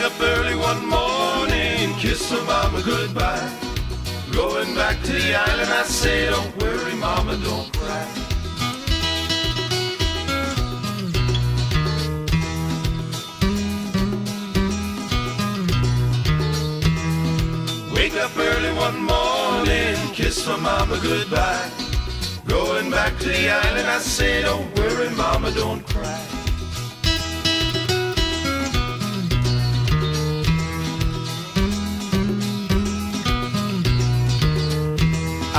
up early one morning, kiss my mama goodbye. Going back to the island, I say, don't worry, mama, don't cry. Wake up early one morning, kiss my mama goodbye. Going back to the island, I say, don't worry, mama, don't cry.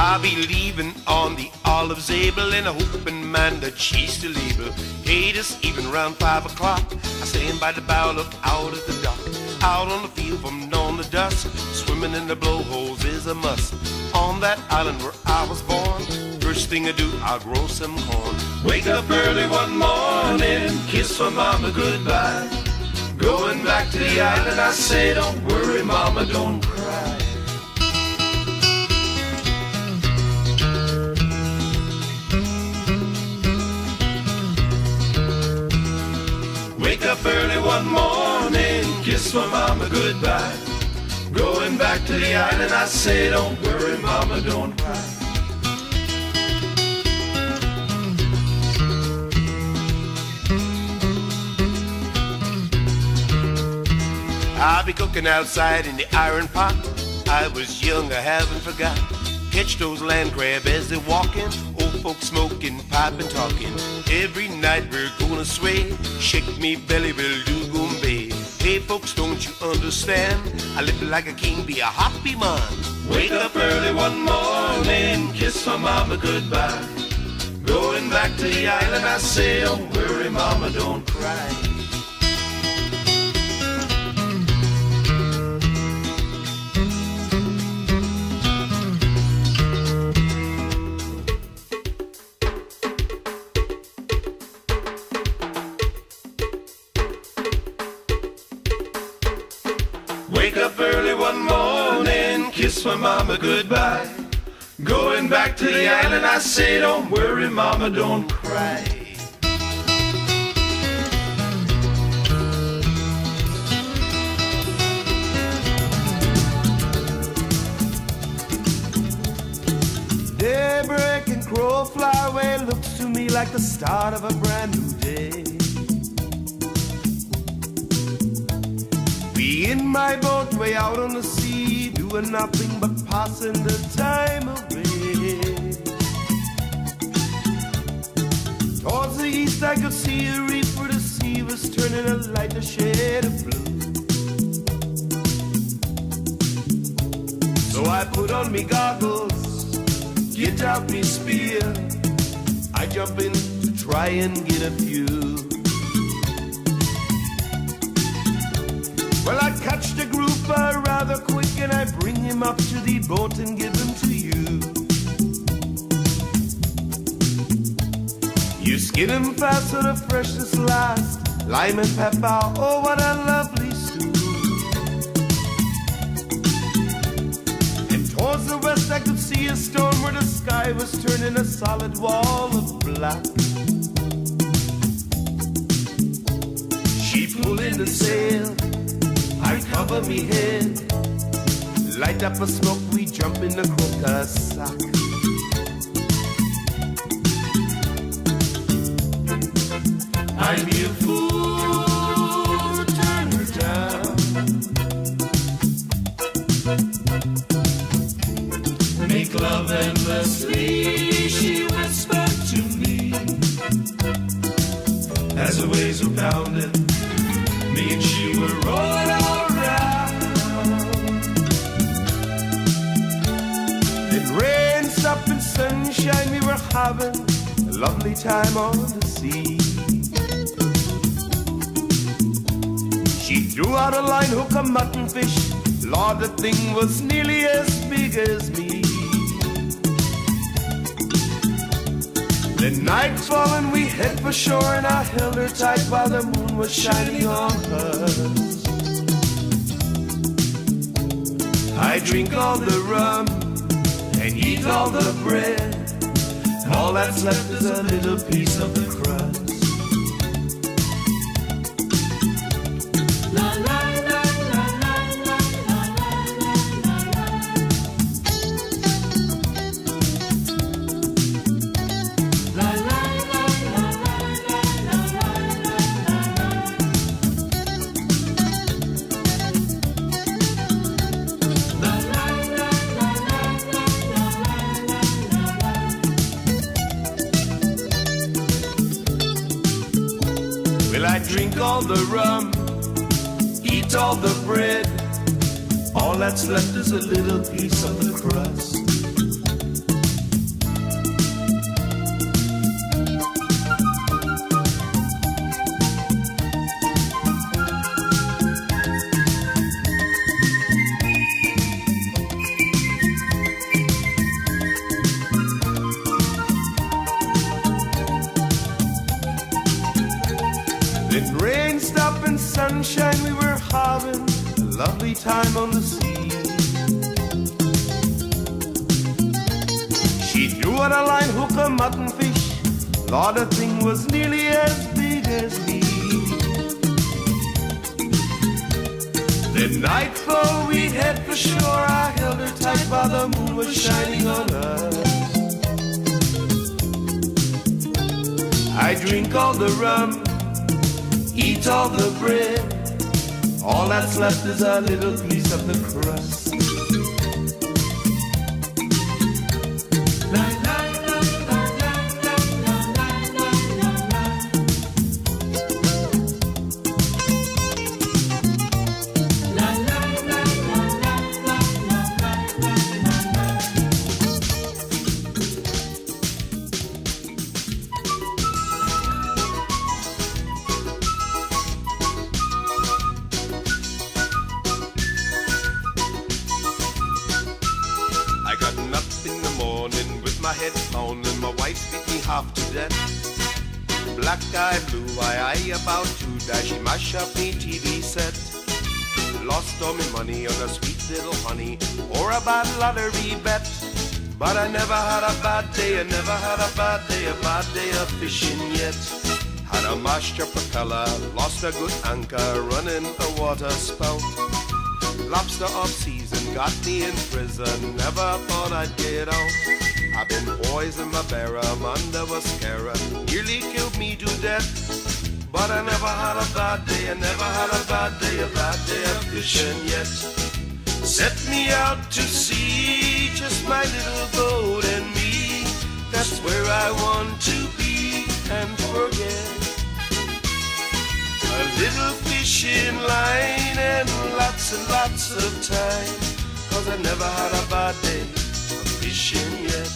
I'll be leaving on the Olive Zabel, and I hoping, man, that she's still able. Hey, this even around 5 o'clock, I stand by the bow, look out at the dock. Out on the field from dawn to dusk, swimming in the blowholes is a must. On that island where I was born, first thing I do, I'll grow some corn. Wake up early one morning, kiss my mama goodbye. Going back to the island, I say, don't worry, mama, don't cry. Wake up early one morning, kiss my mama goodbye. Going back to the island, I say, don't worry, mama, don't cry. I'll be cooking outside in the iron pot. I was young, I haven't forgot. Catch those land crab as they're walking, old folks smoking, piping, talking. Every night we're gonna sway, shake me belly, will do goombay. Hey folks, don't you understand? I live like a king, be a happy man. Wake up early one morning, kiss my mama goodbye. Going back to the island, I say, don't worry, mama, don't cry. Wake up early one morning, kiss my mama goodbye. Going back to the island, I say, don't worry, mama, don't cry. Daybreak and crow fly away, looks to me like the start of a brand new day. Be in my boat way out on the sea, doing nothing but passing the time away. Towards the east I could see a reef where the sea was turning a lighter shade of blue. So I put on me goggles, get out me spear. I jump in to try and get a few. Well, I catch the grouper rather quick, and I bring him up to the boat and give him to you. You skin him fast so the freshness lasts. Lime and pepper, oh what a lovely stew. And towards the west I could see a storm where the sky was turning a solid wall of black. She pulled in the sail, I cover me head, light up a smoke, we jump in the quota sack. I'd be a fool to turn her down. Make love endlessly, she whispered to me, as the waves were pounding, me and she were rolling around. In rain, stop and sunshine, we were having a lovely time on the sea. She threw out a line hook, a mutton fish. Lord, the thing was nearly as big as me. The night's fallen, we head for shore, and I held her tight while the moon was shining on us. I drink all the rum and eat all the bread. All that's left is a little piece of the crust. La la la all the rum, eat all the bread. All that's left is a little piece of the crust. Then rain stopped and sunshine, we were having a lovely time on the sea. She threw out a line, hook a mutton fish. Lord, the thing was nearly as big as me. Then nightfall, we head for shore. I held her tight while the moon was shining on us. I drink all the rum, eat all the bread. All that's left is a little piece of the crust. I gotten up in the morning with my head pounding. My wife beat me half to death. Black eye, blue eye, about to die. She mash up me TV set. Lost all me money on a sweet little honey or a bad lottery bet. But I never had a bad day, I never had a bad day of fishing yet. Had a mashed up propeller, lost a good anchor, running a water spout. Lobster off season got me in prison, never thought I'd get out. I've been poisoned by Barham under mascara, nearly killed me to death. But I never had a bad day, I never had a bad day of fishing yet. Set me out to sea, just my little boat and me. That's where I want to be and forget. A little fishing line and lots of time, 'cause I never had a bad day of fishing yet.